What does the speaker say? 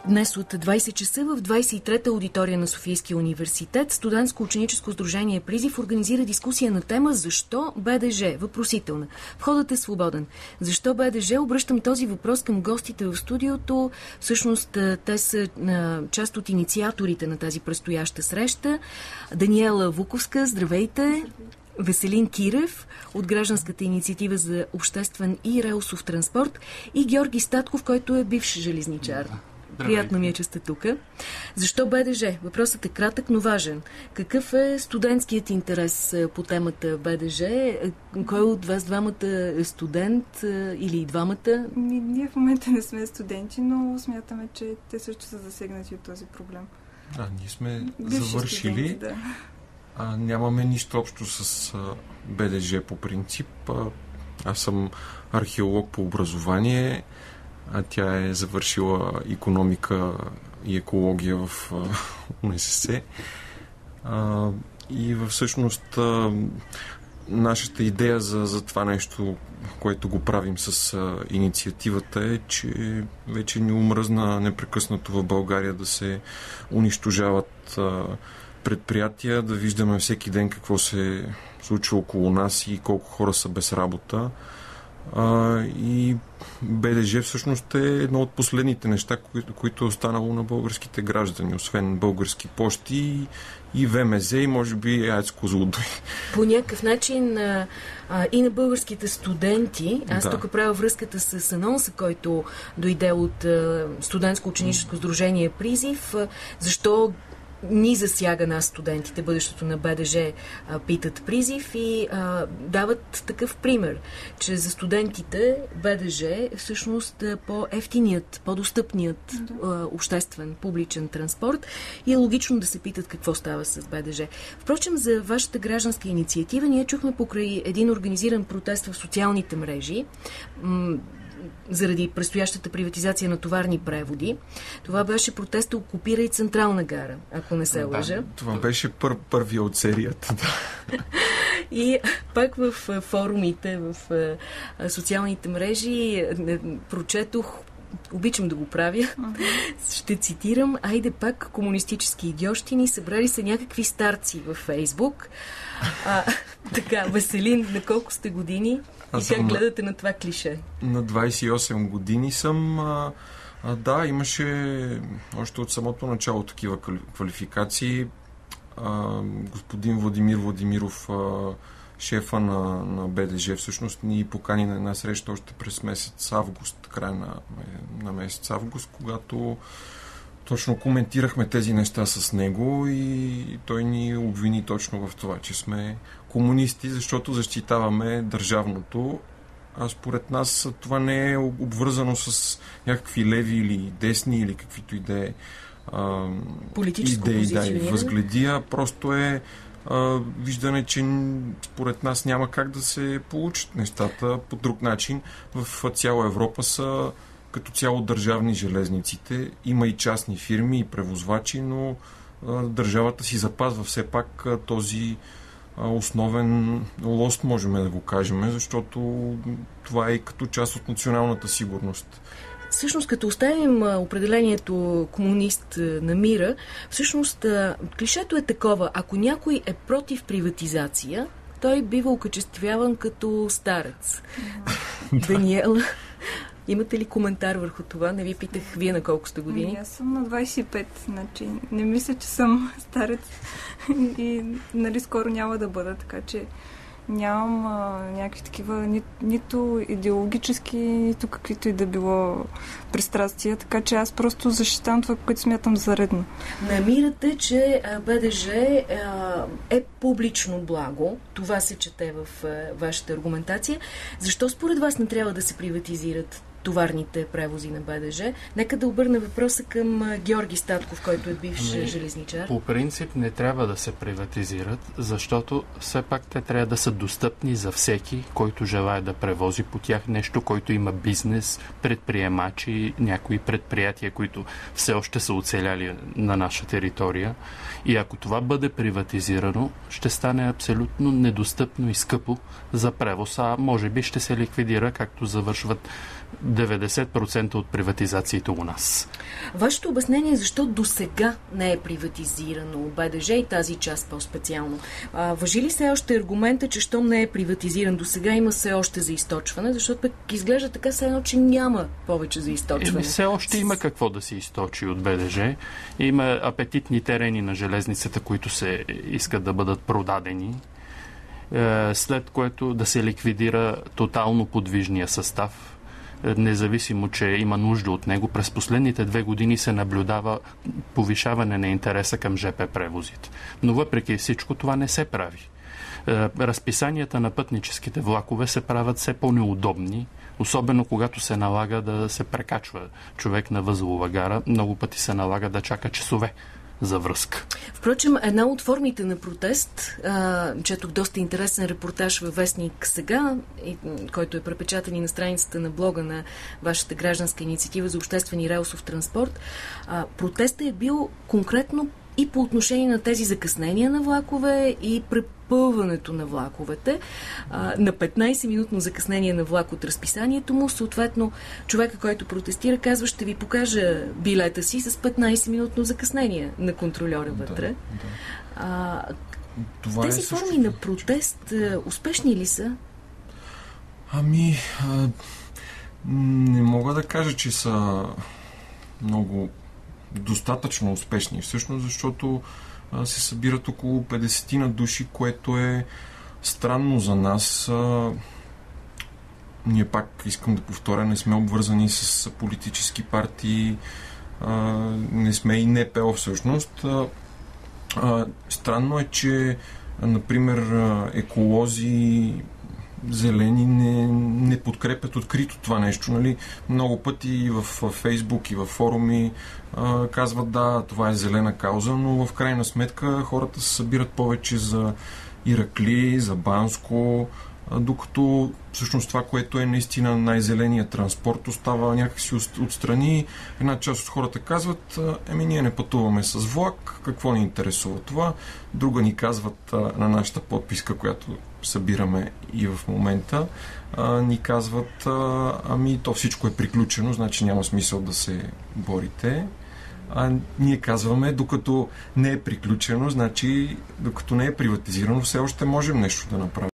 Днес от 20 часа в 23-та аудитория на Софийския университет Студентско-ученическо сдружение Призив организира дискусия на тема "Защо БДЖ?" Въпросителна. Входът е свободен. Защо БДЖ? Обръщам този въпрос към гостите в студиото. Всъщност те са част от инициаторите на тази предстояща среща. Даниела Вуковска, здравейте! Веселин Кирев от Гражданската инициатива за обществен и релсов транспорт и Георги Статков, който е бивш железничар. Приятно ми е, че сте тук. Защо БДЖ? Въпросът е кратък, но важен. Какъв е студентският интерес по темата БДЖ? Кой от вас двамата е студент или и двамата? Ние в момента не сме студенти, но смятаме, че те също са засегнати от този проблем. Ние сме завършили. Студенти, да. Нямаме нищо общо с БДЖ по принцип. Аз съм археолог по образование, а тя е завършила икономика и екология в УНСС. И всъщност нашата идея за това нещо, което го правим с инициативата е, че вече ни омръзна непрекъснато в България да се унищожават предприятия, да виждаме всеки ден какво се случва около нас и колко хора са без работа. И БДЖ всъщност е едно от последните неща, които е останало на българските граждани, освен Български пощи и ВМЗ и може би АЕЦ Козлодуй. По някакъв начин и на българските студенти, аз тук правя връзката с анонса, който дойде от Студентско-ученическо сдружение Призив. Защо ни засяга нас студентите, бъдещето на БДЖ, питат Призив и дават такъв пример, че за студентите БДЖ е всъщност по-евтиният, по-достъпният обществен, публичен транспорт и е логично да се питат какво става с БДЖ. Впрочем, за вашата гражданска инициатива ние чухме покрай един организиран протест в социалните мрежи, заради предстоящата приватизация на товарни преводи. Това беше протеста "Окупирай Централна гара", ако не се лъжа. Това беше първия от серията. И пак в форумите, в социалните мрежи прочетох, обичам да го правя, ще цитирам: "Айде пак комунистически идиощини, събрали се някакви старци във Фейсбук". Така, Веселин, на колко сте години? И как гледате на това клише? На 28 години съм. Имаше още от самото начало такива квалификации. Господин Владимир Владимиров, шефа на БДЖ, всъщност ни покани на една среща още през месец август, края на месец август, когато точно коментирахме тези неща с него и той ни обвини точно в това, че сме комунисти, защото защитаваме държавното. А според нас това не е обвързано с някакви леви или десни или каквито идеи и възгледия. Просто е виждане, че според нас няма как да се получат нещата по друг начин. В цяла Европа са като цяло държавни железниците. Има и частни фирми и превозвачи, но държавата си запазва все пак този основен лост, можем да го кажем, защото това е като част от националната сигурност. Всъщност, като оставим определението комунист на мира, всъщност клишето е такова: ако някой е против приватизация, той бива окачествяван като старец. Даниела, имате ли коментар върху това? Не ви питах вие на колко сте години. Аз съм на 25, значи не мисля, че съм старец и скоро няма да бъда, така че нямам някакви такива нито идеологически, нито каквито и да било пристрастия, така че аз просто защитавам това, което смятам за редно. Намирате, че БДЖ е публично благо. Това се чете в вашата аргументация. Защо според вас не трябва да се приватизират товарните превози на БДЖ? Нека да обърна въпроса към Георги Статков, който е бивш железничар. По принцип не трябва да се приватизират, защото все пак те трябва да са достъпни за всеки, който желае да превози по тях нещо, който има бизнес, предприемачи, някои предприятия, които все още са оцеляли на наша територия. И ако това бъде приватизирано, ще стане абсолютно недостъпно и скъпо за превоз, а може би ще се ликвидира, както завършват 90% от приватизациите у нас. Вашето обяснение е защо до сега не е приватизирано БДЖ и тази част по-специално. Важи ли се още аргумента, че щом не е приватизиран до сега, има все още за източване, защото пък изглежда така все едно, че няма повече за източване? Все още има какво да се източи от БДЖ. Има апетитни терени на железницата, които се искат да бъдат продадени, след което да се ликвидира тотално подвижния състав, независимо, че има нужда от него. През последните 2 години се наблюдава повишаване на интереса към ЖП превозите. Но въпреки всичко това не се прави. Разписанията на пътническите влакове се правят все по-неудобни, особено когато се налага да се прекачва човек на възлова гара. Много пъти се налага да чака часове за връзка. Впрочем, една от формите на протест, четох доста интересен репортаж във вестник Сега, който е препечатан и на страницата на блога на вашата гражданска инициатива за обществени релсов транспорт, протестът е бил конкретно и по отношение на тези закъснения на влакове и препълването на влаковете. На 15-минутно закъснение на влак от разписанието му, съответно, човека, който протестира, казва: ще ви покажа билета си с 15-минутно закъснение на контрольора вътре. Тези форми на протест успешни ли са? Не мога да кажа, че са много достатъчно успешни, всъщност, защото се събират около 50 на души, което е странно за нас. Ние пак искам да повторя, не сме обвързани с политически партии, не сме и НПО всъщност. Странно е, че например еколози, зелени не подкрепят открито това нещо. Нали? Много пъти в Фейсбук и в форуми казват: да, това е зелена кауза, но в крайна сметка хората се събират повече за Иракли, за Банско, докато всъщност това, което е наистина най-зеленият транспорт, остава някакси отстрани. Една част от хората казват: ние не пътуваме с влак, какво ни интересува това? Друга ни казват на нашата подписка, която събираме и в момента, ни казват: то всичко е приключено, значи няма смисъл да се борите. Ние казваме: докато не е приключено, значи докато не е приватизирано, все още можем нещо да направим.